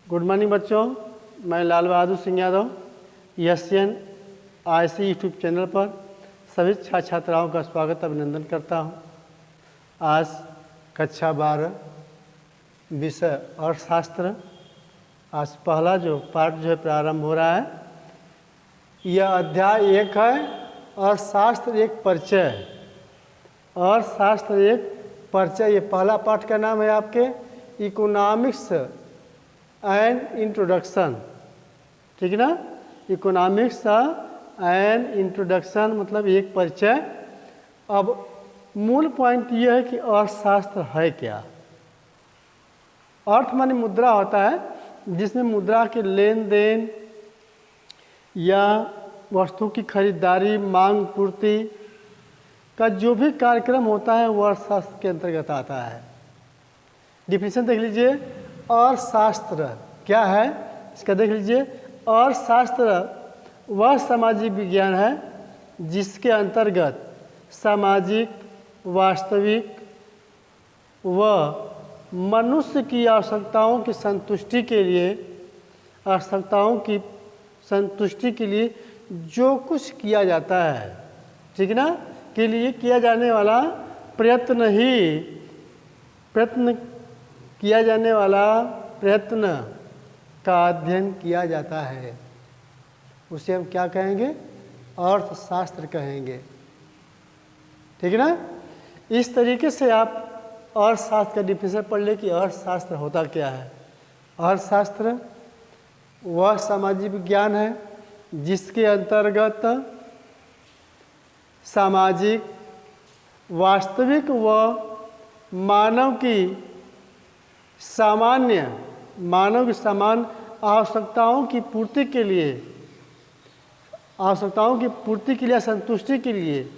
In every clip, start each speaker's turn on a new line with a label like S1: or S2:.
S1: Good morning बच्चों, मैं Lal Bahadur Singh Yadav Asian IC YouTube channel पर सभी छात्र छात्राओं का स्वागत अभिनंदन करता हूं। आज कक्षा 12 विषय अर्थशास्त्र, आज पहला जो पाठ जो है प्रारंभ हो रहा है। यह अध्याय 1 है। अर्थशास्त्र एक परिचय। अर्थशास्त्र एक परिचय, ये पहला पाठ का नाम है आपके इकोनॉमिक्स एंड इंट्रोडक्शन। ठीक है ना, इकोनॉमिक्स एंड इंट्रोडक्शन मतलब एक परिचय। अब मूल पॉइंट यह है कि अर्थशास्त्र है क्या। अर्थ माने मुद्रा होता है, जिसमें मुद्रा के लेन देन या वस्तु की खरीदारी, मांग पूर्ति का जो भी कार्यक्रम होता है वह अर्थशास्त्र के अंतर्गत आता है। डिफिनेशन देख लीजिए, अर्थशास्त्र क्या है इसका देख लीजिए। अर्थशास्त्र वह सामाजिक विज्ञान है जिसके अंतर्गत सामाजिक, वास्तविक व मनुष्य की आवश्यकताओं की संतुष्टि के लिए जो कुछ किया जाता है, ठीक है ना, के लिए किया जाने वाला प्रयत्न का अध्ययन किया जाता है, उसे हम क्या कहेंगे, अर्थशास्त्र कहेंगे। ठीक है ना। इस तरीके से आप अर्थशास्त्र का डिफिनेशन पढ़ ले कि अर्थशास्त्र होता क्या है। अर्थशास्त्र वह सामाजिक विज्ञान है जिसके अंतर्गत सामाजिक, वास्तविक व मानव की सामान्य आवश्यकताओं की पूर्ति के लिए संतुष्टि के लिए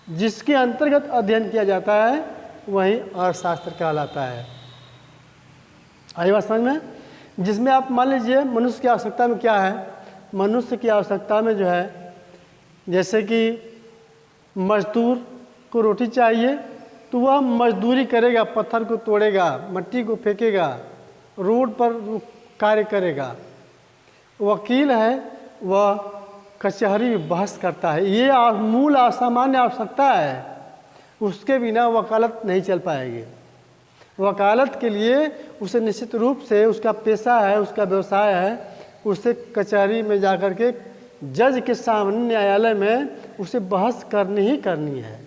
S1: जिसके अंतर्गत अध्ययन किया जाता है वही अर्थशास्त्र कहलाता है। आई बात समझ में। जिसमें आप मान लीजिए मनुष्य की आवश्यकता में क्या है, मनुष्य की आवश्यकता में जो है जैसे कि मजदूर को रोटी चाहिए तो वह मजदूरी करेगा, पत्थर को तोड़ेगा, मिट्टी को फेंकेगा, रोड पर कार्य करेगा। वकील है वह कचहरी में बहस करता है। ये मूल असामान्य आवश्यकता है, उसके बिना वकालत नहीं चल पाएगी। वकालत के लिए उसे निश्चित रूप से उसका पेशा है, उसका व्यवसाय है, उसे कचहरी में जाकर के जज के सामने न्यायालय में उसे बहस करनी ही करनी है।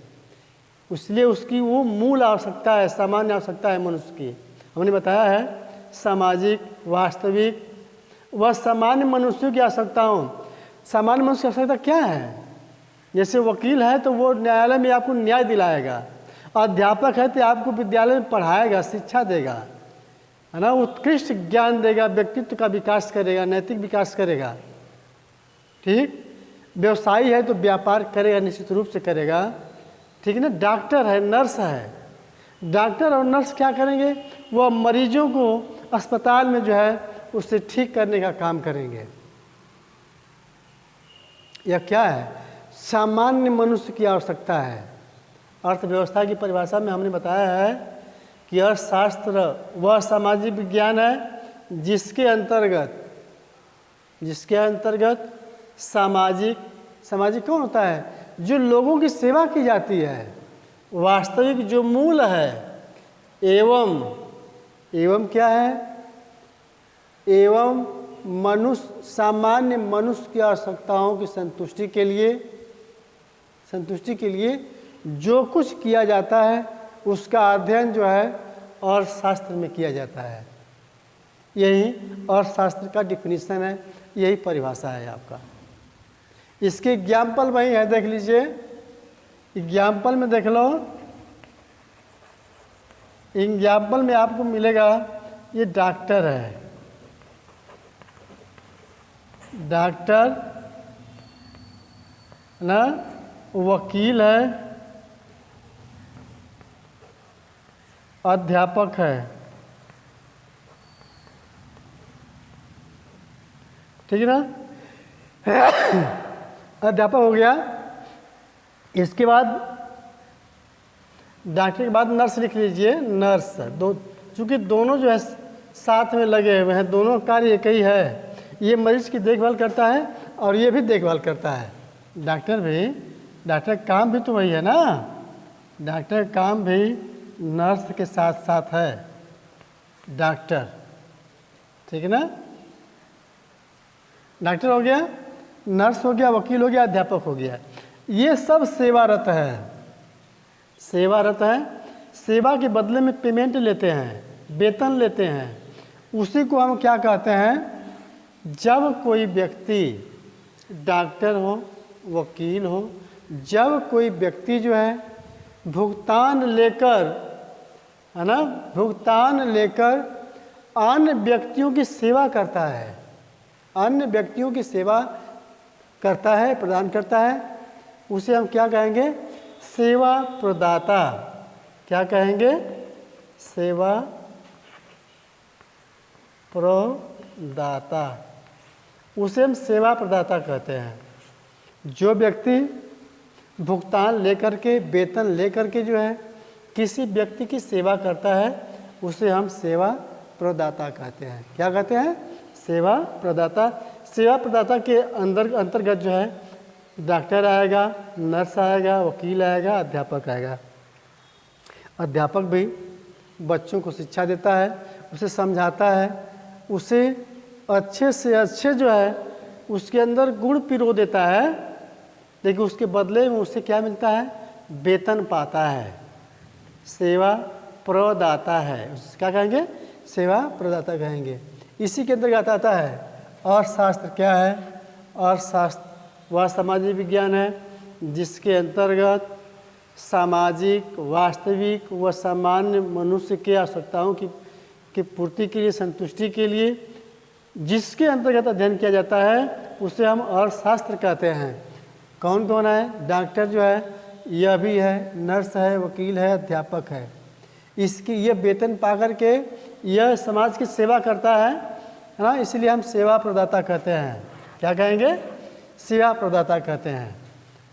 S1: इसलिए उसकी वो मूल आवश्यकता है, सामान्य आवश्यकता है मनुष्य की। हमने बताया है सामाजिक, वास्तविक व सामान्य मनुष्यों की आवश्यकताओं। सामान्य मनुष्य की आवश्यकता क्या है, जैसे वकील है तो वो न्यायालय में आपको न्याय दिलाएगा, अध्यापक है तो आपको विद्यालय में पढ़ाएगा, शिक्षा देगा, है ना, उत्कृष्ट ज्ञान देगा, व्यक्तित्व का विकास करेगा, नैतिक विकास करेगा। ठीक। व्यवसायी है तो व्यापार करेगा, निश्चित रूप से करेगा। ठीक है ना। डॉक्टर है, नर्स है, डॉक्टर और नर्स क्या करेंगे, वह मरीजों को अस्पताल में जो है उससे ठीक करने का काम करेंगे। यह क्या है, सामान्य मनुष्य की आवश्यकता है। अर्थव्यवस्था की परिभाषा में हमने बताया है कि अर्थशास्त्र वह सामाजिक विज्ञान है जिसके अंतर्गत सामाजिक कौन होता है, जो लोगों की सेवा की जाती है, वास्तविक जो मूल है, एवं क्या है, एवं सामान्य मनुष्य की आवश्यकताओं की संतुष्टि के लिए जो कुछ किया जाता है उसका अध्ययन जो है अर्थशास्त्र में किया जाता है। यही अर्थशास्त्र का डिफिनीशन है, यही परिभाषा है आपका। इसके एग्जाम्पल वही है, देख लीजिए। एग्जाम्पल में देख लो, एग्जाम्पल में आपको मिलेगा ये डॉक्टर है, डॉक्टर ना, वकील है, अध्यापक है। ठीक है ना। अध्यापक हो गया। इसके बाद डॉक्टर के बाद नर्स लिख लीजिए। नर्स चूँकि दोनों जो है साथ में लगे हुए हैं, दोनों कार्य एक ही है। ये मरीज की देखभाल करता है और ये भी देखभाल करता है। डॉक्टर काम भी तो वही है ना, डॉक्टर काम भी नर्स के साथ साथ है। डॉक्टर, ठीक है ना, डॉक्टर हो गया, नर्स हो गया, वकील हो गया, अध्यापक हो गया, ये सब सेवारत है। सेवारत है, सेवा के बदले में पेमेंट लेते हैं, वेतन लेते हैं। उसी को हम क्या कहते हैं? जब कोई व्यक्ति डॉक्टर हो, वकील हो, जब कोई व्यक्ति जो है भुगतान लेकर, है ना, भुगतान लेकर अन्य व्यक्तियों की सेवा करता है, अन्य व्यक्तियों की सेवा करता है, प्रदान करता है, उसे हम क्या कहेंगे? सेवा प्रदाता। क्या कहेंगे? सेवा प्रदाता, उसे हम सेवा प्रदाता कहते हैं। जो व्यक्ति भुगतान लेकर के, वेतन लेकर के जो है किसी व्यक्ति की सेवा करता है, उसे हम सेवा प्रदाता कहते हैं। क्या कहते हैं? सेवा प्रदाता। सेवा प्रदाता के अंतर्गत जो है डॉक्टर आएगा, नर्स आएगा, वकील आएगा, अध्यापक आएगा। अध्यापक भी बच्चों को शिक्षा देता है, उसे समझाता है, उसे अच्छे से अच्छे जो है उसके अंदर गुण पिरो देता है, लेकिन उसके बदले में उसे क्या मिलता है? वेतन पाता है। सेवा प्रदाता है, उसे क्या कहेंगे? सेवा प्रदाता कहेंगे। इसी के अंतर्गत आता है अर्थशास्त्र। क्या है अर्थशास्त्र? वह सामाजिक विज्ञान है जिसके अंतर्गत सामाजिक, वास्तविक व सामान्य मनुष्य के आवश्यकताओं की पूर्ति के लिए, संतुष्टि के लिए जिसके अंतर्गत अध्ययन किया जाता है उसे हम अर्थशास्त्र कहते हैं। कौन कौन है? डॉक्टर जो है, यह भी है, नर्स है, वकील है, अध्यापक है। इसकी ये वेतन पा कर के यह समाज की सेवा करता है ना, इसलिए हम सेवा प्रदाता कहते हैं। क्या कहेंगे? सेवा प्रदाता कहते हैं।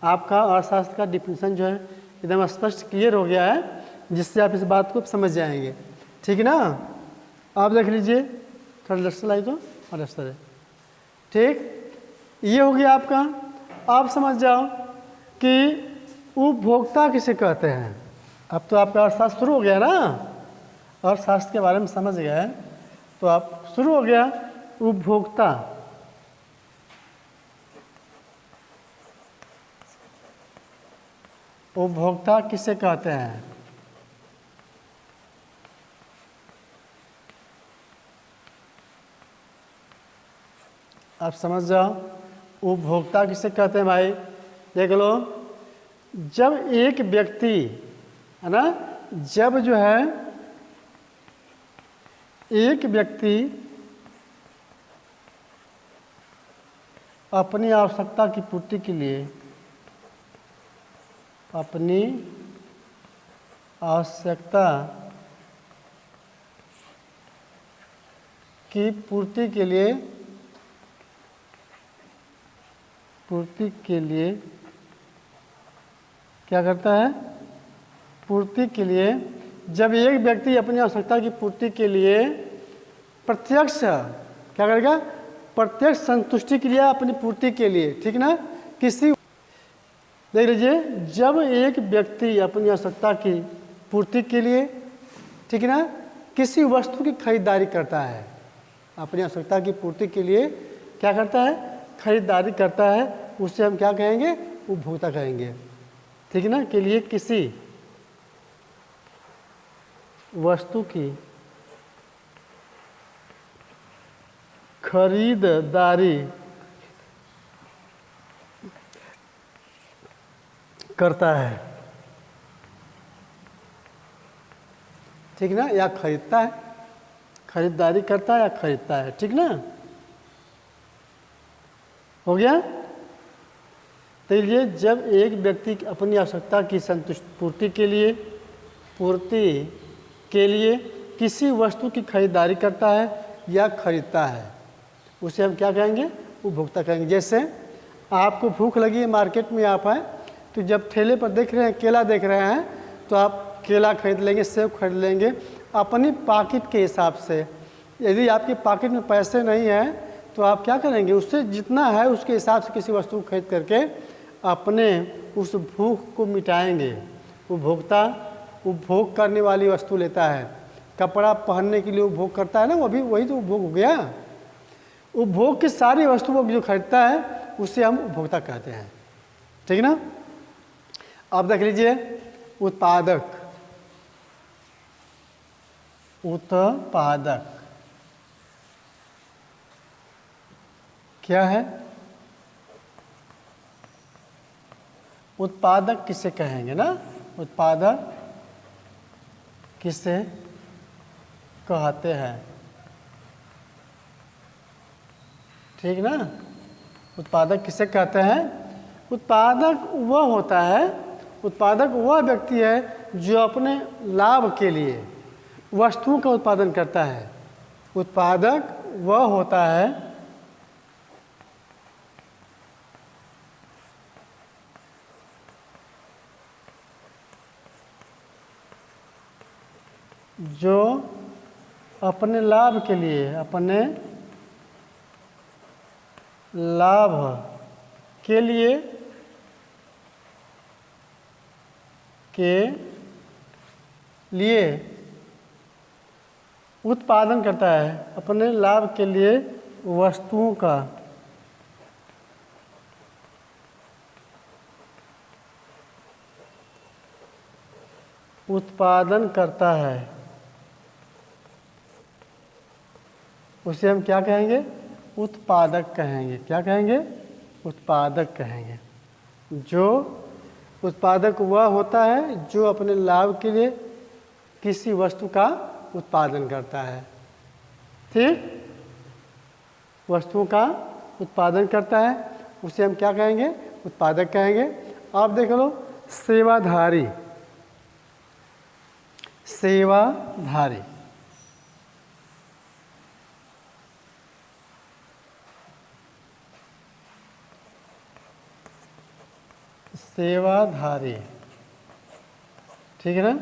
S1: आपका अर्थशास्त्र का डिफिनेशन जो है एकदम स्पष्ट क्लियर हो गया है, जिससे आप इस बात को समझ जाएंगे। ठीक है ना? आप देख लीजिए, थोड़ा लस्टर लाई तो, और लस्टर है, ठीक, ये हो गया आपका। आप समझ जाओ कि उपभोक्ता किसे कहते हैं। अब तो आपका अर्थशास्त्र शुरू हो गया ना, अर्थशास्त्र के बारे में समझ गए तो आप शुरू हो गया। उपभोक्ता, उपभोक्ता किसे कहते हैं? आप समझ जाओ उपभोक्ता किसे कहते हैं भाई। देख लो, जब एक व्यक्ति, है ना, जब जो है एक व्यक्ति अपनी आवश्यकता की पूर्ति के लिए, अपनी आवश्यकता की पूर्ति के लिए क्या करता है? पूर्ति के लिए, जब एक व्यक्ति अपनी आवश्यकता की पूर्ति के लिए प्रत्यक्ष क्या करेगा? प्रत्यक्ष संतुष्टि के लिए, अपनी पूर्ति के लिए, ठीक ना, किसी, देख लीजिए, जब एक व्यक्ति अपनी आवश्यकता की पूर्ति के लिए, ठीक है ना, किसी वस्तु की खरीदारी करता है, अपनी आवश्यकता की पूर्ति के लिए क्या करता है? खरीदारी करता है, उसे हम क्या कहेंगे? उपभोक्ता कहेंगे। ठीक है ना, के लिए किसी वस्तु की खरीदारी करता है, ठीक ना, या खरीदता है, खरीदारी करता है या खरीदता है, ठीक ना, हो गया। तो ये जब एक व्यक्ति अपनी आवश्यकता की पूर्ति के लिए किसी वस्तु की खरीदारी करता है या खरीदता है, उसे हम क्या कहेंगे? उपभोक्ता कहेंगे। जैसे आपको भूख लगी है, मार्केट में आप आए, तो जब ठेले पर देख रहे हैं, केला देख रहे हैं, तो आप केला खरीद लेंगे, सेब खरीद लेंगे अपनी पॉकेट के हिसाब से। यदि आपके पॉकेट में पैसे नहीं हैं तो आप क्या करेंगे, उससे जितना है उसके हिसाब से किसी वस्तु को खरीद करके अपने उस भूख को मिटाएंगे। उपभोक्ता उपभोग करने वाली वस्तु लेता है, कपड़ा पहनने के लिए उपभोग करता है ना, वो भी वही तो उपभोग हो गया। उपभोग की सारी वस्तुओं को जो खरीदता है उसे हम उपभोक्ता कहते हैं, ठीक है ना। अब देख लीजिए उत्पादक। उत्पादक क्या है? उत्पादक किसे कहेंगे ना, उत्पादक किसे कहते हैं, ठीक ना। उत्पादक किसे कहते हैं? उत्पादक वह होता है, उत्पादक वह व्यक्ति है जो अपने लाभ के लिए वस्तुओं का उत्पादन करता है। उत्पादक वह होता है जो अपने लाभ के लिए, अपने लाभ के लिए उत्पादन करता है, अपने लाभ के लिए वस्तुओं का उत्पादन करता है, उसे हम क्या कहेंगे? उत्पादक कहेंगे। क्या कहेंगे? उत्पादक कहेंगे। जो उत्पादक वह होता है जो अपने लाभ के लिए किसी वस्तु का उत्पादन करता है, ठीक, वस्तुओं का उत्पादन करता है, उसे हम क्या कहेंगे? उत्पादक कहेंगे। आप देख लो सेवाधारी। सेवाधारी सेवाधारी, ठीक है ना।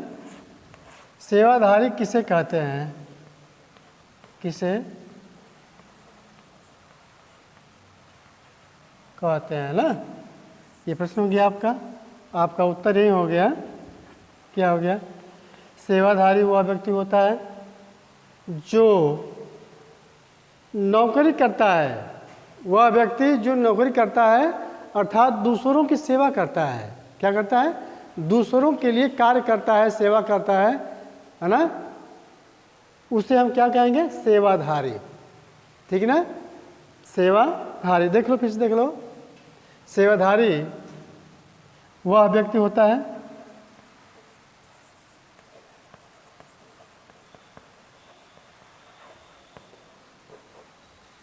S1: सेवाधारी किसे कहते हैं? किसे कहते हैं ना, ये प्रश्न हो गया आपका। आपका उत्तर यही हो गया। क्या हो गया? सेवाधारी वह व्यक्ति होता है जो नौकरी करता है, वह व्यक्ति जो नौकरी करता है अर्थात दूसरों की सेवा करता है। क्या करता है? दूसरों के लिए कार्य करता है, सेवा करता है ना, उसे हम क्या कहेंगे? सेवाधारी, ठीक है ना। सेवाधारी देख लो, फिर से देख लो। सेवाधारी वह व्यक्ति होता है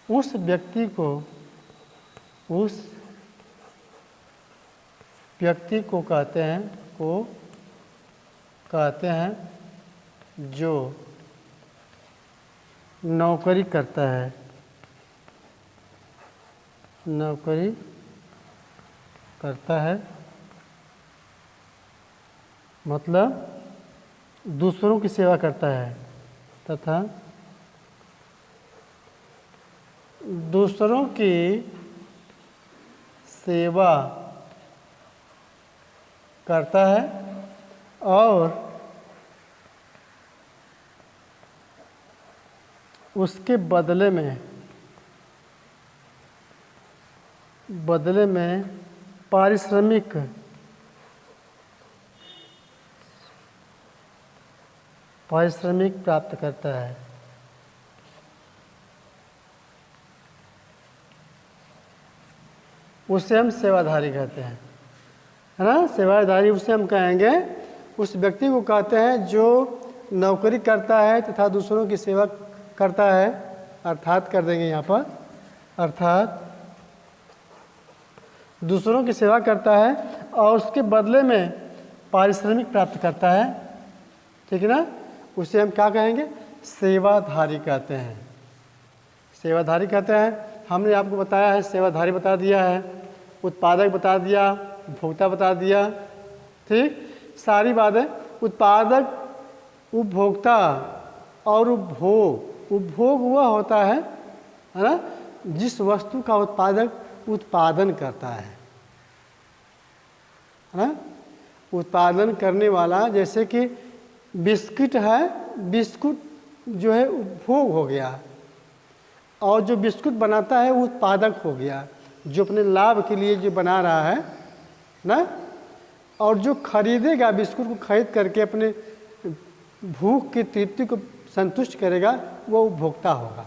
S1: उस व्यक्ति को कहते हैं जो नौकरी करता है, नौकरी करता है मतलब दूसरों की सेवा करता है तथा दूसरों की सेवा करता है और उसके बदले में पारिश्रमिक प्राप्त करता है। उसे हम सेवाधारी कहते हैं, है ना। सेवाधारी उसे हम कहेंगे, उस व्यक्ति को कहते हैं जो नौकरी करता है तथा दूसरों की सेवा करता है, अर्थात कर देंगे यहाँ पर, अर्थात दूसरों की सेवा करता है और उसके बदले में पारिश्रमिक प्राप्त करता है, ठीक है ना। उसे हम क्या कहेंगे? सेवाधारी कहते हैं। सेवाधारी कहते हैं। हमने आपको बताया है, सेवाधारी बता दिया है, उत्पादक बता दिया, उपभोक्ता बता दिया, ठीक, सारी बातें। उत्पादक, उपभोक्ता और उपभोग उपभोग वह होता है ना, जिस वस्तु का उत्पादक उत्पादन करता है ना। उत्पादन करने वाला, जैसे कि बिस्किट है, बिस्कुट जो है उपभोग हो गया, और जो बिस्कुट बनाता है वो उत्पादक हो गया, जो अपने लाभ के लिए जो बना रहा है ना। और जो खरीदेगा, बिस्कुट को खरीद करके अपने भूख की तृप्ति को संतुष्ट करेगा, वो उपभोक्ता होगा।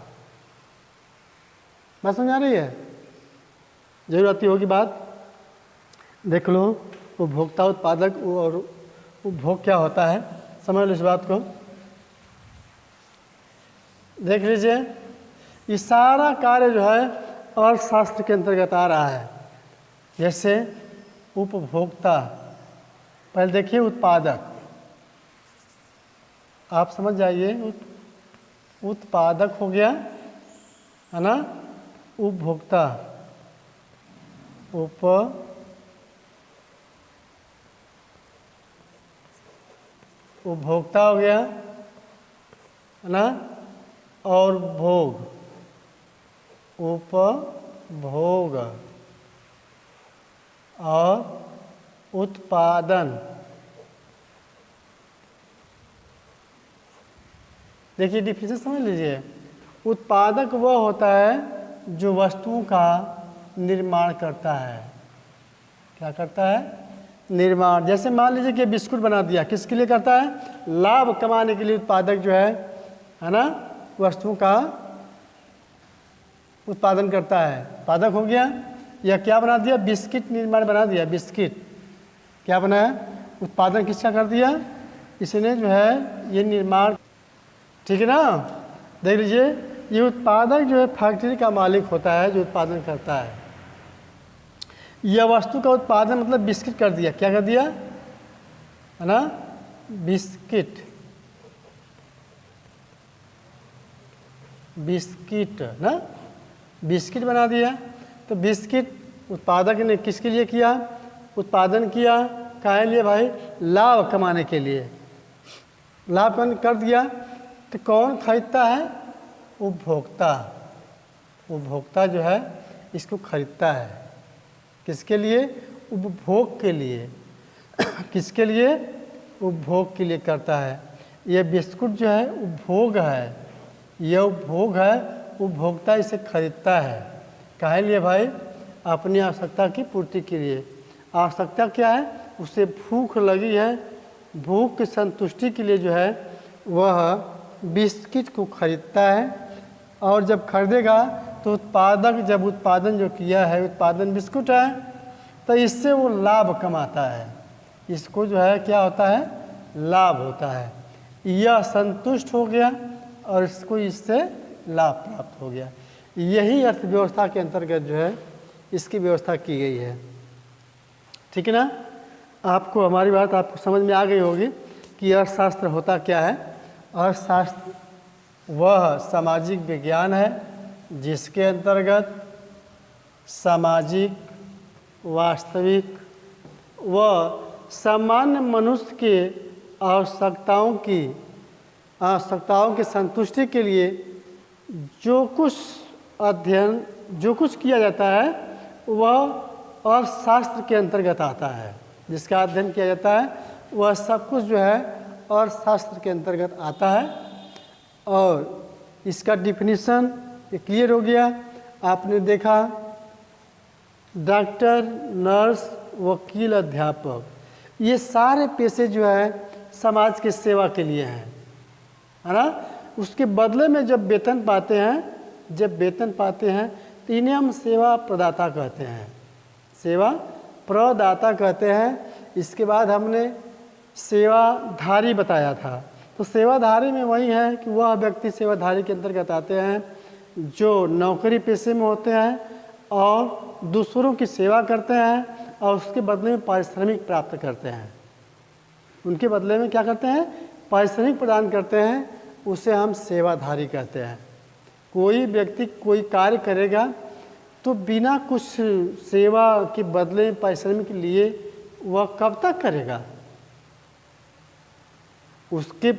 S1: बात समझ आ रही है? जरूर आती होगी बात। देख लो, उपभोक्ता, उत्पादक और उपभोग क्या होता है, समझ लो इस बात को। देख लीजिए, ये सारा कार्य जो है अर्थशास्त्र के अंतर्गत आ रहा है। जैसे उपभोक्ता, पहले देखिए उत्पादक, आप समझ जाइए, उत्पादक हो गया है ना, उपभोक्ता, उपभोक्ता हो गया है ना, और भोग, उपभोग, और उत्पादन। देखिए डिफिनेशन समझ लीजिए। उत्पादक वह होता है जो वस्तुओं का निर्माण करता है। क्या करता है? निर्माण। जैसे मान लीजिए कि बिस्कुट बना दिया, किसके लिए करता है? लाभ कमाने के लिए उत्पादक जो है ना, वस्तुओं का उत्पादन करता है, उत्पादक हो गया। या क्या बना दिया? बिस्किट निर्माण बना दिया, बिस्किट क्या बनाया? उत्पादन किसका कर दिया? इसने जो है ये निर्माण, ठीक है ना। देख लीजिए, ये उत्पादक जो है फैक्ट्री का मालिक होता है, जो उत्पादन करता है। यह वस्तु का उत्पादन मतलब बिस्किट कर दिया, क्या कर दिया है ना, बिस्किट, बिस्किट ना, बिस्किट बना दिया। तो बिस्किट उत्पादक ने किसके लिए किया? उत्पादन किया, काहे लिए भाई? लाभ कमाने के लिए। लाभ कर दिया, तो कौन खरीदता है? उपभोक्ता। उपभोक्ता जो है इसको खरीदता है, किसके लिए? उपभोग के लिए। किसके लिए? उपभोग के लिए करता है। यह बिस्कुट जो है उपभोग है, यह उपभोग है, उपभोक्ता इसे खरीदता है, काहे लिए भाई? अपनी आवश्यकता की पूर्ति के लिए। आवश्यकता क्या है? उसे भूख लगी है, भूख की संतुष्टि के लिए जो है वह बिस्किट को खरीदता है। और जब खरीदेगा तो उत्पादक, जब उत्पादन जो किया है, उत्पादन बिस्कुट है, तो इससे वो लाभ कमाता है। इसको जो है क्या होता है? लाभ होता है। यह संतुष्ट हो गया और इसको इससे लाभ प्राप्त हो गया। यही अर्थव्यवस्था के अंतर्गत जो है इसकी व्यवस्था की गई है। ठीक है ना। आपको हमारी बात आपको समझ में आ गई होगी कि अर्थशास्त्र होता क्या है। अर्थशास्त्र वह सामाजिक विज्ञान है जिसके अंतर्गत सामाजिक, वास्तविक व सामान्य मनुष्य के आवश्यकताओं की संतुष्टि के लिए जो कुछ अध्ययन, जो कुछ किया जाता है वह अर्थशास्त्र के अंतर्गत आता है। जिसका अध्ययन किया जाता है वह सब कुछ जो है अर्थशास्त्र के अंतर्गत आता है। और इसका डिफिनीशन क्लियर हो गया। आपने देखा डॉक्टर, नर्स, वकील, अध्यापक, ये सारे पेशे जो है समाज की सेवा के लिए हैं, है ना। उसके बदले में जब वेतन पाते हैं तो इन्हें हम सेवा प्रदाता कहते हैं, सेवा प्रदाता कहते हैं। इसके बाद हमने सेवाधारी बताया था। तो सेवाधारी में वही है कि वह व्यक्ति सेवाधारी के अंतर्गत आते हैं जो नौकरी पेशे में होते हैं और दूसरों की सेवा करते हैं और उसके बदले में पारिश्रमिक प्राप्त करते हैं। उनके बदले में क्या करते हैं? पारिश्रमिक प्रदान करते हैं, उसे हम सेवाधारी कहते हैं। कोई व्यक्ति कोई कार्य करेगा तो बिना कुछ सेवा के बदले में पारिश्रमिक लिए वह कब तक करेगा? उसके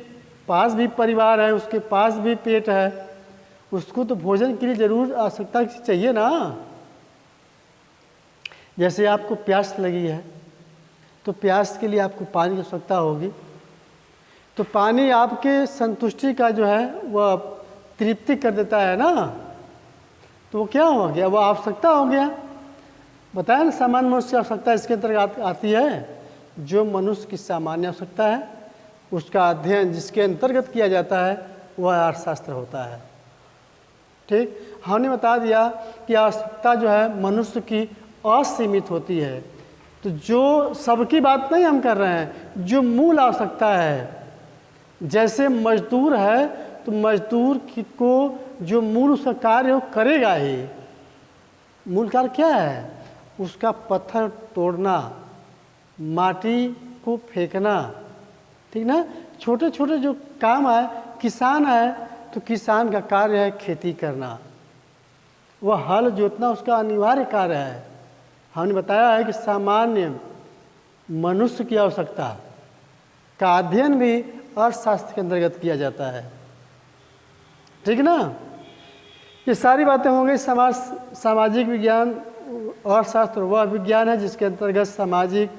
S1: पास भी परिवार है, उसके पास भी पेट है, उसको तो भोजन के लिए जरूर आवश्यकता चाहिए ना। जैसे आपको प्यास लगी है तो प्यास के लिए आपको पानी की आवश्यकता होगी, तो पानी आपके संतुष्टि का जो है वह तृप्ति कर देता है ना, तो वो क्या हो गया, वो आवश्यकता हो गया। बताया ना सामान्य मनुष्य की आवश्यकता इसके अंतर्गत आती है। जो मनुष्य की सामान्य आवश्यकता है उसका अध्ययन जिसके अंतर्गत किया जाता है वह अर्थशास्त्र होता है। ठीक, हमने बता दिया कि आवश्यकता जो है मनुष्य की असीमित होती है। तो जो सबकी बात नहीं हम कर रहे हैं, जो मूल आवश्यकता है, जैसे मजदूर है तो मजदूर को जो मूल उसका कार्य वो करेगा ही। मूल कार्य क्या है? उसका पत्थर तोड़ना, माटी को फेंकना, ठीक ना। छोटे छोटे जो काम है, किसान है तो किसान का कार्य है खेती करना, वह हल जोतना उसका अनिवार्य कार्य है। हमने बताया है कि सामान्य मनुष्य की आवश्यकता का अध्ययन भी अर्थशास्त्र के अंतर्गत किया जाता है। ठीक ना। ये सारी बातें हो गई सामाजिक विज्ञान। अर्थशास्त्र वह विज्ञान है जिसके अंतर्गत सामाजिक,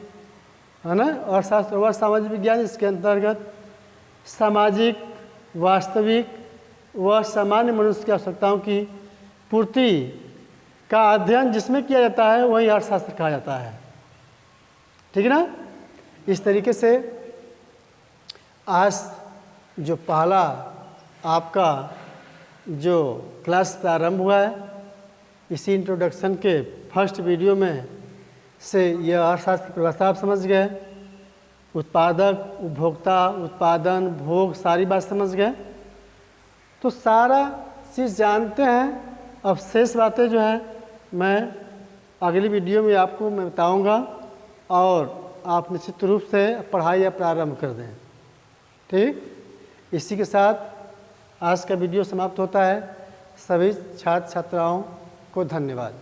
S1: है ना, अर्थशास्त्र वह सामाजिक विज्ञान जिसके अंतर्गत सामाजिक, वास्तविक व सामान्य मनुष्य की आवश्यकताओं की पूर्ति का अध्ययन जिसमें किया जाता है वही अर्थशास्त्र कहा जाता है। ठीक है ना। इस तरीके से आज जो पहला आपका जो क्लास प्रारंभ हुआ है, इसी इंट्रोडक्शन के फर्स्ट वीडियो में से यह अर्थशास्त्र की परिभाषा आप समझ गए। उत्पादक, उपभोक्ता, उत्पादन, भोग, सारी बात समझ गए, तो सारा चीज़ जानते हैं। अब शेष बातें जो है मैं अगली वीडियो में आपको मैं बताऊंगा और आप निश्चित रूप से पढ़ाई या प्रारंभ कर दें। ठीक, इसी के साथ आज का वीडियो समाप्त होता है। सभी छात्र छात्राओं को धन्यवाद।